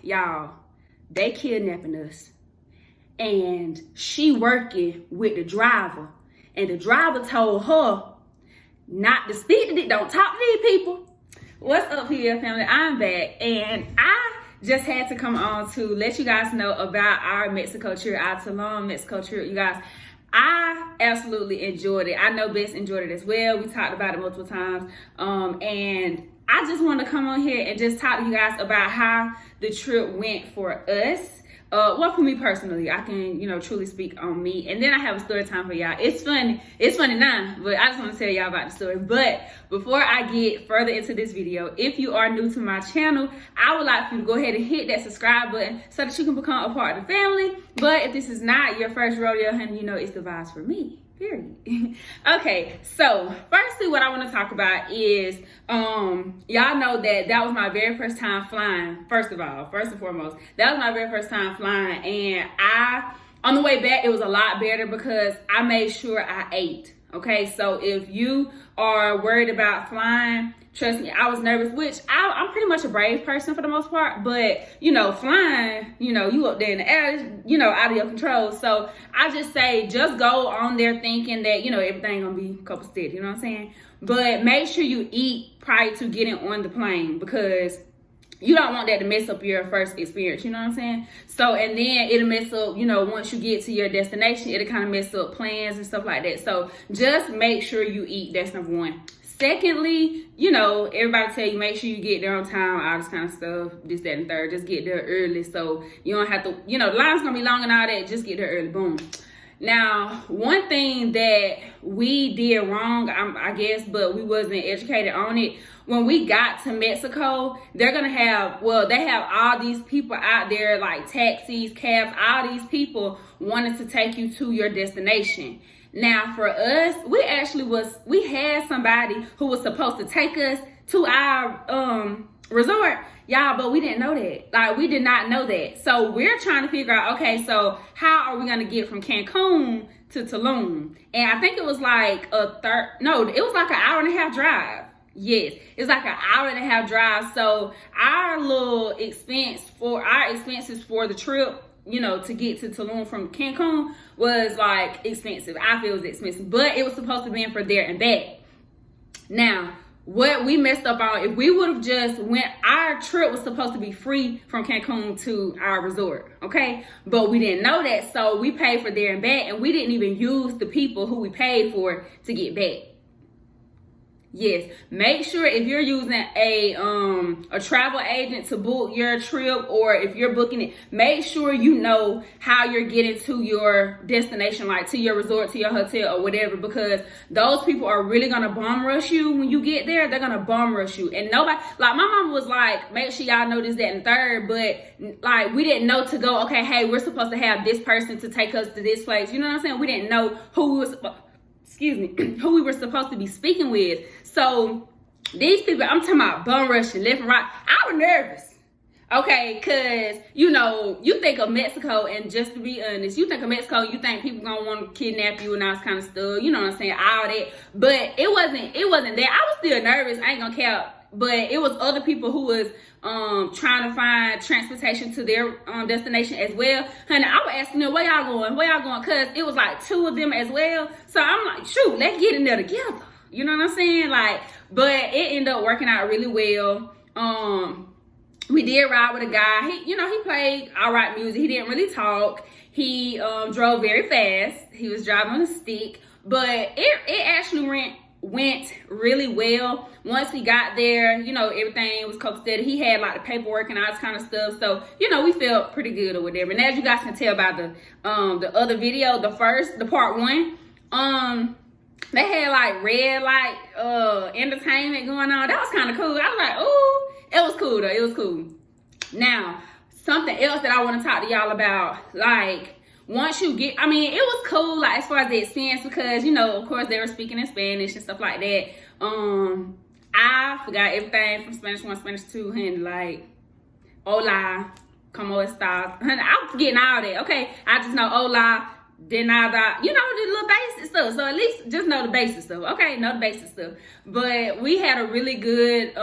y'all, they kidnapping us. And she working with the driver. And the driver told her not to speak to don't talk to these people. What's up here, family? I'm back. And I just had to come on to let you guys know about our Mexico trip, our Tulum, Mexico trip. You guys, I absolutely enjoyed it. I know Bess enjoyed it as well. We talked about it multiple times. And I just wanted to come on here and just talk to you guys about how the trip went for us. Well, for me personally, I can, truly speak on me. And then I have a story time for y'all. It's funny now, but I just want to tell y'all about the story. But before I get further into this video, if you are new to my channel, I would like for you to go ahead and hit that subscribe button so that you can become a part of the family. But if this is not your first rodeo, honey, it's the vibes for me. Period. Okay, so firstly, what I want to talk about is, y'all know that was my very first time flying. First and foremost, that was my very first time flying, and on the way back, it was a lot better because I made sure I ate. Okay, so if you are worried about flying, trust me, I was nervous, which I'm pretty much a brave person for the most part, but, flying, you up there in the air, out of your control. So I just say, just go on there thinking that, everything gonna be a couple steady, you know what I'm saying? But make sure you eat prior to getting on the plane because you don't want that to mess up your first experience, you know what I'm saying? So, and then it'll mess up, once you get to your destination, it'll kind of mess up plans and stuff like that. So just make sure you eat, that's number one. Secondly, everybody tell you make sure you get there on time, all this kind of stuff, this, that, and third. Just get there early so you don't have to, the line's gonna be long and all that. Just get there early, boom. Now, one thing that we did wrong, I guess, but we wasn't educated on it. When we got to Mexico, they're gonna have, they have all these people out there, like taxis, cabs, all these people wanting to take you to your destination. Now, for us, we had somebody who was supposed to take us to our resort, y'all, but we didn't know that. Like, we did not know that. So we're trying to figure out, okay, so how are we going to get from Cancun to Tulum? And I think it was like it was like an hour and a half drive. Yes, it's like an hour and a half drive. So our little expenses for the trip, to get to Tulum from Cancun was like expensive. I feel it was expensive, but it was supposed to be for there and back. Now, what we messed up on, if we would have just went, our trip was supposed to be free from Cancun to our resort, okay? But we didn't know that, so we paid for there and back, and we didn't even use the people who we paid for to get back. Yes, make sure if you're using a travel agent to book your trip, or if you're booking it, make sure you know how you're getting to your destination, like to your resort, to your hotel or whatever, because those people are really gonna bum rush you when you get there. They're gonna bum rush you, and nobody, like my mom was like, make sure y'all know this, that, and third, but like we didn't know to go, okay, hey, we're supposed to have this person to take us to this place. You know what I'm saying? We didn't know who we were supposed to be speaking with. So these people, I'm talking about bum rushing left and right. I was nervous, okay, because you think of Mexico, and just to be honest, you think of Mexico, you think people gonna want to kidnap you and all this kind of stuff, you know what I'm saying, all that. But it wasn't that. I was still nervous, I ain't gonna cap, but it was other people who was trying to find transportation to their destination as well. Honey, I was asking them, where y'all going, because it was like two of them as well. So I'm like, shoot, let's get in there together. You know what I'm saying? Like, but it ended up working out really well. We did ride with a guy. He played all right music. He didn't really talk. He drove very fast. He was driving on a stick, but it actually went really well. Once we got there, everything was copacetic. He had like the paperwork and all this kind of stuff. So, we felt pretty good or whatever. And as you guys can tell by the other video, the part one, they had like red light entertainment going on. That was kind of cool. I was like, ooh, it was cool though. It was cool. Now, something else that I want to talk to y'all about, like, once you get, it was cool, like, as far as the experience, because, of course, they were speaking in Spanish and stuff like that. I forgot everything from Spanish 1, Spanish 2, and like, hola, como estas. I was forgetting all that, okay? I just know hola, de nada, the little basic stuff. So at least just know the basic stuff, okay? Know the basic stuff. But we had a really good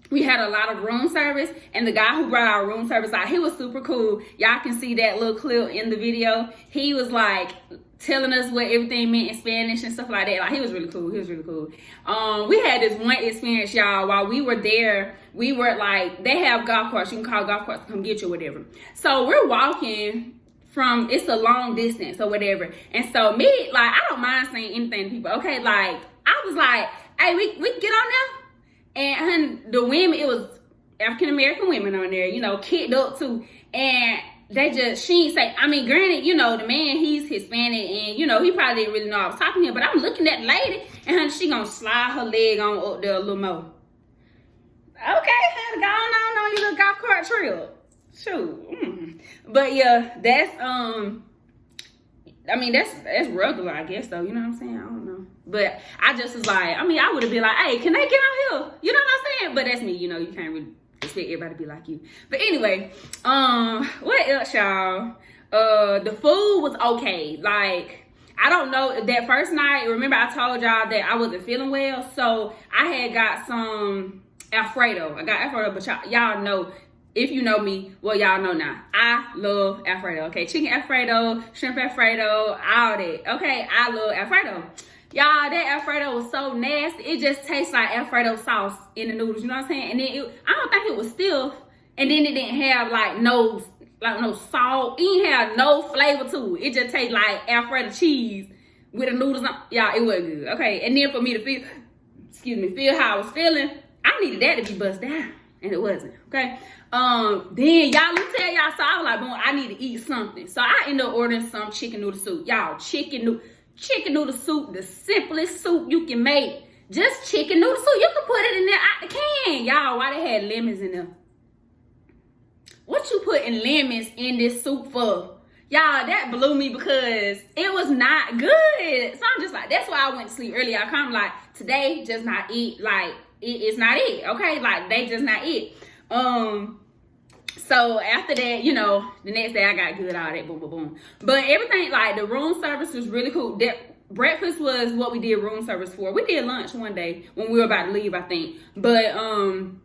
we had a lot of room service, and the guy who brought our room service out, he was super cool. Y'all can see that little clip in the video. He was like telling us what everything meant in Spanish and stuff like that. Like, he was really cool. He was really cool. We had this one experience, y'all. While we were there, we were like, they have golf carts. You can call golf carts to come get you or whatever. So we're walking from, it's a long distance or whatever. And so me, like, I don't mind saying anything to people. Okay, like, I was like, hey, we get on there. And the women, it was African-American women on there, you know, kicked up too. And they just, she ain't say, I mean, granted, you know, the man, he's Hispanic, and, you know, he probably didn't really know I was talking to him, but I'm looking at the lady, and she gonna slide her leg on up there a little more. Okay, honey, go on your little golf cart trip. Shoot. But yeah, that's, I mean, that's regular, I guess, though. You know what I'm saying? I don't know. But I just was like, I mean, I would have been like, hey, can they get on here? You know what I'm saying? But that's me. You know, you can't really expect everybody to be like you. But anyway, what else, y'all? The food was okay. Like, I don't know. That first night, remember I told y'all that I wasn't feeling well? So I had got some Alfredo. I got Alfredo, but y'all know. If you know me, well, y'all know now. I love Alfredo, okay? Chicken Alfredo, shrimp Alfredo, all that. Okay, I love Alfredo. Y'all, that Alfredo was so nasty. It just tastes like Alfredo sauce in the noodles, you know what I'm saying? And then I don't think it was stiff. And then it didn't have like no salt. It didn't have no flavor to it. It just tastes like Alfredo cheese with the noodles on. Y'all, it wasn't good, okay? And then for me to feel how I was feeling, I needed that to be bust down. And it wasn't, okay? Then y'all, let me tell y'all, so I was like, boom, I need to eat something. So I ended up ordering some chicken noodle soup. Y'all, chicken noodle soup, the simplest soup you can make. Just chicken noodle soup. You can put it in there out the can. Y'all, why they had lemons in there? What you putting lemons in this soup for? Y'all, that blew me because it was not good. So I'm just like, that's why I went to sleep early. I kind of like, today, just not eat. Like, it's not it, okay? Like, they just not it. So after that, you know, the next day I got good, all that, boom, boom, boom. But everything, like, the room service was really cool. Breakfast was what we did room service for. We did lunch one day when we were about to leave, I think. But room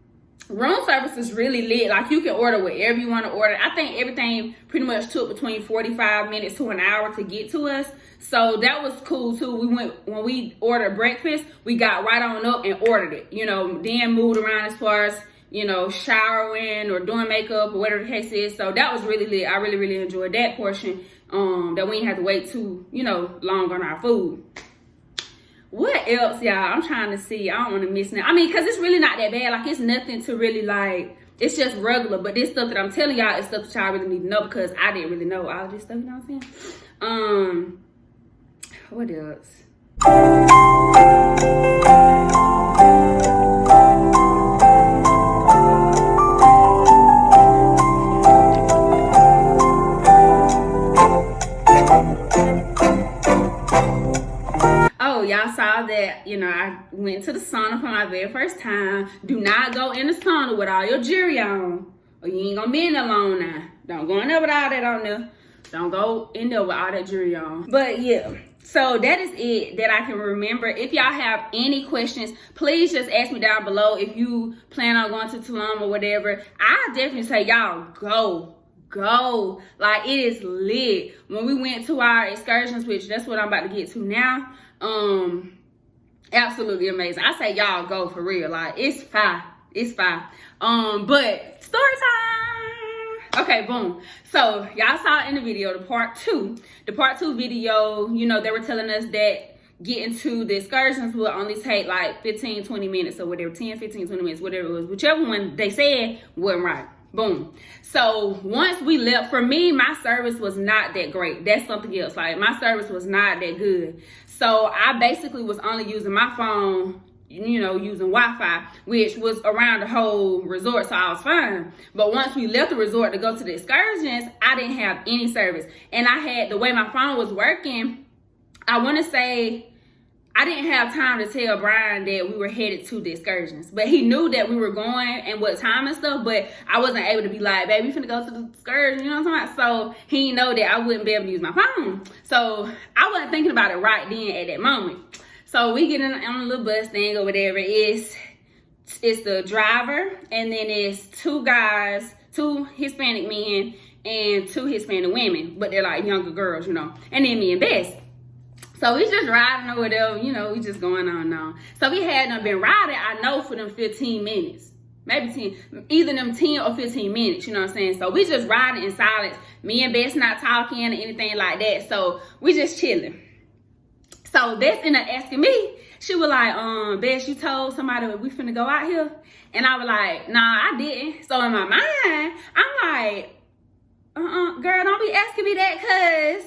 service is really lit. Like, you can order whatever you want to order. I think everything pretty much took between 45 minutes to an hour to get to us. So that was cool too. When we ordered breakfast, we got right on up and ordered it. You know, then moved around as far as, you know, showering or doing makeup or whatever the case is. So that was really lit. I really, really enjoyed that portion. That we didn't have to wait too, you know, long on our food. What else, y'all? I'm trying to see. I don't want to miss nothing. I mean, because it's really not that bad. Like, it's nothing to really, like, it's just regular. But this stuff that I'm telling y'all is stuff that y'all really need to know because I didn't really know all this stuff, you know what I'm saying? What else? Oh, y'all saw that, you know, I went to the sauna for my very first time. Do not go in the sauna with all your jewelry on, or you ain't gonna be in there long now. Don't go in there with all that on there. Don't go in there with all that jewelry on. But yeah, so that is it that I can remember. If y'all have any questions, please just ask me down below. If you plan on going to Tulum or whatever, I definitely say y'all go. Like, it is lit. When we went to our excursions, which that's what I'm about to get to now, absolutely amazing. I say y'all go for real. Like, it's fire. But story time. Okay, boom. So y'all saw in the video the part two video, you know, they were telling us that getting to the excursions will only take like 15-20 minutes or whatever, 10-15-20 minutes, whatever it was, whichever one they said wasn't right. Boom. So once we left, for me, my service was not that great. That's something else. Like, my service was not that good. So I basically was only using my phone, you know, using Wi-Fi, which was around the whole resort, so I was fine. But once we left the resort to go to the excursions, I didn't have any service. And I had, the way my phone was working, I want to say, I didn't have time to tell Brian that we were headed to the excursions. But he knew that we were going and what time and stuff, but I wasn't able to be like, baby, we finna go to the excursion, you know what I'm talking about? So he know that I wouldn't be able to use my phone. So I wasn't thinking about it right then at that moment. So we get on a little bus thing or whatever. It's it's the driver, and then it's two guys, two Hispanic men, and two Hispanic women, but they're like younger girls, you know. And then me and Bess. So we just riding or whatever, you know, we just going on and on. So we hadn't been riding, I know, for them 15 minutes. Maybe 10, either them 10 or 15 minutes, you know what I'm saying? So we just riding in silence. Me and Bess not talking or anything like that. So we just chilling. So Bess ended up asking me, she was like, Bess, you told somebody that we finna go out here? And I was like, nah, I didn't. So in my mind, I'm like, girl, don't be asking me that,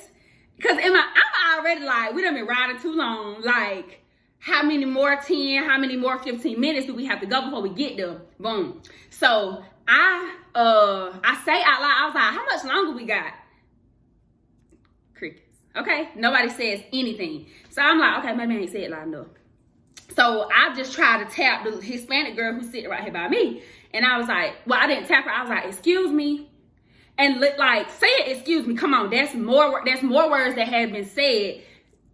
cause I'm already like, we done been riding too long. Like, how many more 10, how many more 15 minutes do we have to go before we get there? Boom. So I say out loud, I was like, how much longer we got? Crickets. Okay, nobody says anything. So I'm like, okay, maybe I ain't said it loud enough. So I just tried to tap the Hispanic girl who's sitting right here by me. And I was like, well, I didn't tap her. I was like, excuse me. And like, saying excuse me, come on, that's more words that have been said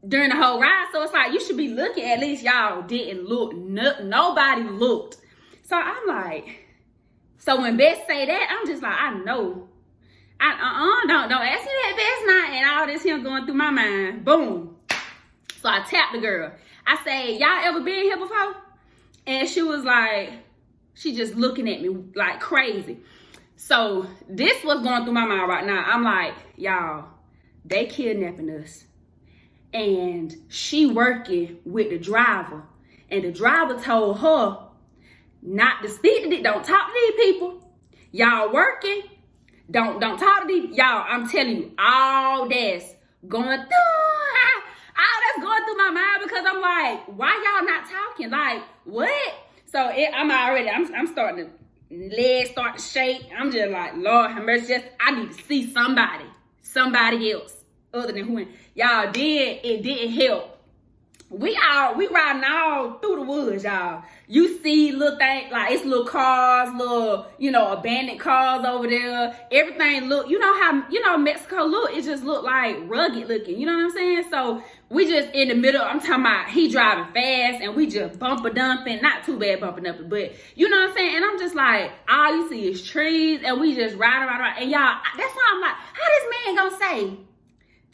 during the whole ride. So it's like, you should be looking. At least y'all didn't look. Nobody looked. So I'm like, so when Bess say that, I'm just like, I know. Don't ask me that, Bess not. And all this here going through my mind. Boom. So I tapped the girl. I say, y'all ever been here before? And she was like, she just looking at me like crazy. So this was going through my mind right now. I'm like, y'all, they kidnapping us. And she working with the driver. And the driver told her not to speak to these, don't talk to these people. Y'all working, don't talk to these. Y'all, I'm telling you, all that's going through my mind, because I'm like, why y'all not talking? Like, what? So I'm starting to, legs start to shake. I'm just like, Lord have mercy, I need to see somebody else other than who. Y'all, it didn't help. We riding all through the woods, y'all. You see little things, like it's little cars, little, abandoned cars over there. Everything look, how Mexico look, it just look like rugged looking, you know what I'm saying? So we just in the middle, I'm talking about he driving fast and we just bumper dumping, not too bad bumper dumping, but you know what I'm saying? And I'm just like, all you see is trees and we just riding. And y'all, that's why I'm like, how this man gonna say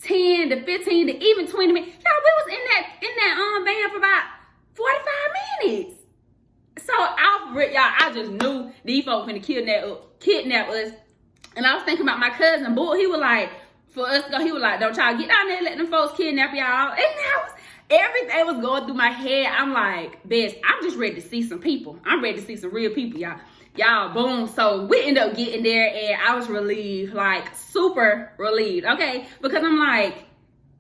10 to 15 to even 20 minutes? Y'all, we was in that van for about 45 minutes. So I just knew these folks finna kidnap us. And I was thinking about my cousin, Bull. He was like, for us to go, he was like, don't y'all get down there and let them folks kidnap y'all. And everything was going through my head. I'm like, Bess, I'm just ready to see some people. I'm ready to see some real people, y'all. Y'all, boom. So we ended up getting there and I was relieved, like super relieved, okay? Because I'm like,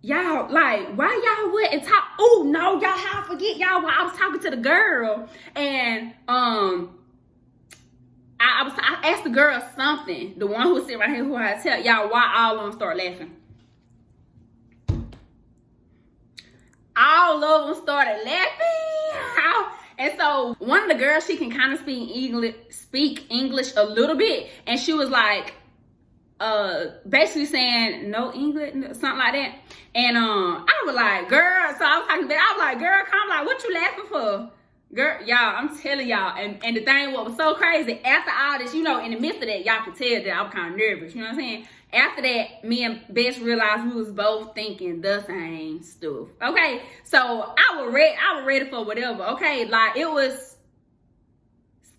y'all, like, why y'all wouldn't talk? Oh, no, y'all, how I forget, y'all, while I was talking to the girl. And I asked the girl something, the one who was sitting right here, who I tell y'all why all of them start laughing. All of them started laughing. And so one of the girls, she can kind of speak English a little bit. And she was like, basically saying no English, something like that. And I was like, girl, so I was talking to her, I was like, girl, come, like, what you laughing for? Girl, y'all, I'm telling y'all. And the thing what was so crazy, after all this, in the midst of that, y'all could tell that I was kind of nervous, you know what I'm saying? After that, me and Bess realized we was both thinking the same stuff. Okay, so I was ready for whatever. Okay, like it was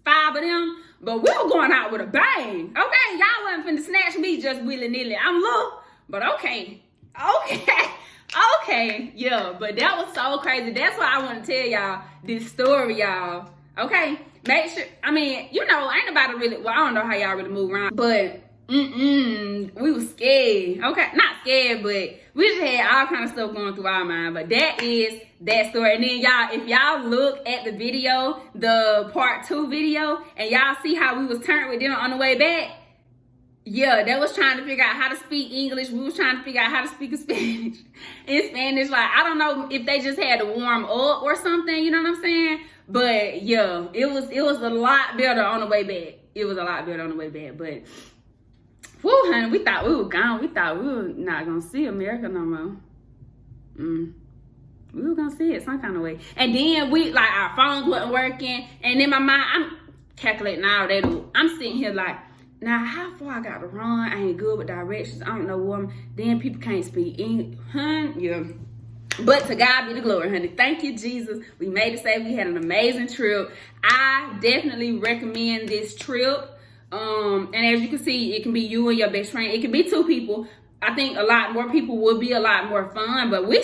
5 of them, but we were going out with a bang. Okay, y'all wasn't finna snatch me just willy-nilly. I'm little, but okay, yeah. But that was so crazy. That's why I want to tell y'all this story, y'all. Okay, make sure. I mean, ain't nobody really. Well, I don't know how y'all really move around, but. We was scared. Okay, not scared, but we just had all kind of stuff going through our mind. But that is that story. And then y'all, if y'all look at the video, the part 2 video, and y'all see how we was turned with them on the way back, yeah, that was trying to figure out how to speak English. We was trying to figure out how to speak in Spanish. Like, I don't know if they just had to warm up or something, you know what I'm saying? But yeah, it was a lot better on the way back. It was a lot better on the way back, but whew, honey, we thought we were gone. We thought we were not gonna see America no more. we were gonna see it some kind of way. And then our phones wasn't working. And in my mind, I'm calculating all that. I'm sitting here like, now how far I got to run? I ain't good with directions. I don't know what then people can't speak English. Yeah. But to God be the glory, honey. Thank you, Jesus. We made it safe. We had an amazing trip. I definitely recommend this trip. And as you can see, it can be you and your best friend. It can be 2 people. I think a lot more people would be a lot more fun, but we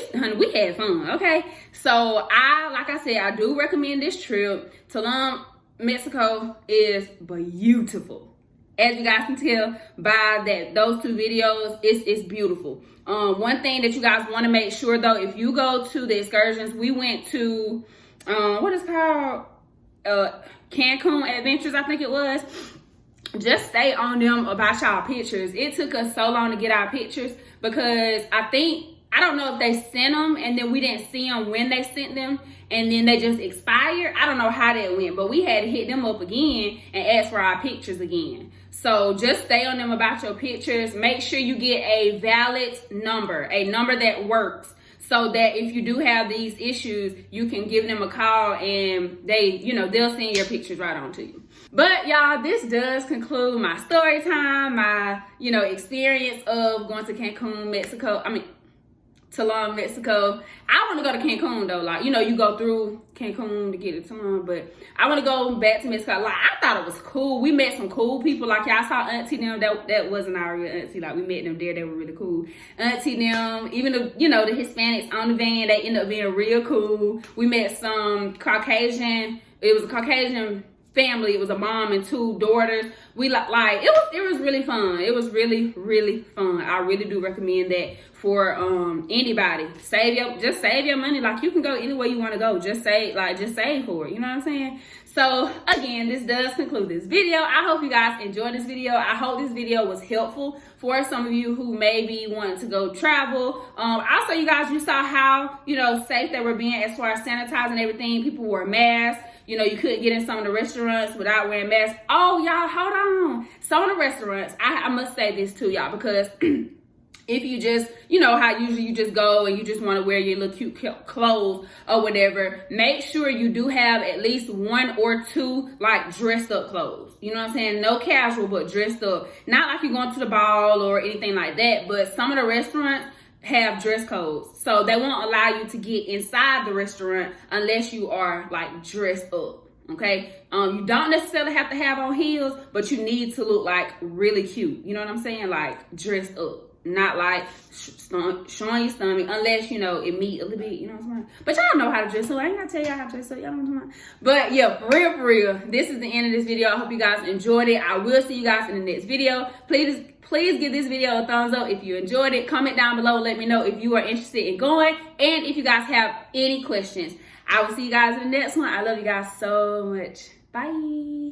had fun, okay? So like I said, I do recommend this trip. Tulum, Mexico is beautiful. As you guys can tell by those 2 videos, it's beautiful. One thing that you guys want to make sure though, if you go to the excursions, we went to what is called Cancun Adventures, I think it was. Just stay on them about y'all pictures. It took us so long to get our pictures because I don't know if they sent them and then we didn't see them when they sent them and then they just expired. I don't know how that went, but we had to hit them up again and ask for our pictures again. So just stay on them about your pictures. Make sure you get a valid number, a number that works, so that if you do have these issues, you can give them a call and they'll send your pictures right on to you. But y'all, this does conclude my story time, my, experience of going to Cancun, Mexico. Tulum, Mexico. I want to go to Cancun though. Like, you go through Cancun to get to Tulum, but I want to go back to Mexico. Like, I thought it was cool. We met some cool people. Like, y'all saw Auntie them. That wasn't our real auntie. Like, we met them there. They were really cool. Auntie them, even the Hispanics on the van, they ended up being real cool. We met some Caucasian. It was a Caucasian family. It was a mom and 2 daughters. We it was really fun. It was really, really fun. I really do recommend that for anybody. Just save your money. Like, you can go anywhere you want to go. Just save for it. You know what I'm saying? So again, this does conclude this video. I hope you guys enjoyed this video. I hope this video was helpful for some of you who maybe want to go travel. Also, you guys, you saw how safe they were being as far as sanitizing everything. People wore masks. You couldn't get in some of the restaurants without wearing masks. Oh, y'all, hold on. Some of the restaurants, I must say this to y'all, because if you just, how usually you just go and you just want to wear your little cute clothes or whatever, make sure you do have at least 1 or 2 like dressed up clothes. You know what I'm saying? No casual, but dressed up. Not like you're going to the ball or anything like that, but some of the restaurants have dress codes, so they won't allow you to get inside the restaurant unless you are like dressed up. Okay, you don't necessarily have to have on heels, but you need to look like really cute. You know what I'm saying? Like dressed up, not like showing your stomach, unless it meet a little bit. You know what I'm saying? But y'all know how to dress up. I ain't gotta tell y'all how to dress up. Y'all know what I'm talking about. But yeah, for real, this is the end of this video. I hope you guys enjoyed it. I will see you guys in the next video. Please give this video a thumbs up if you enjoyed it. Comment down below. Let me know if you are interested in going. And if you guys have any questions. I will see you guys in the next one. I love you guys so much. Bye.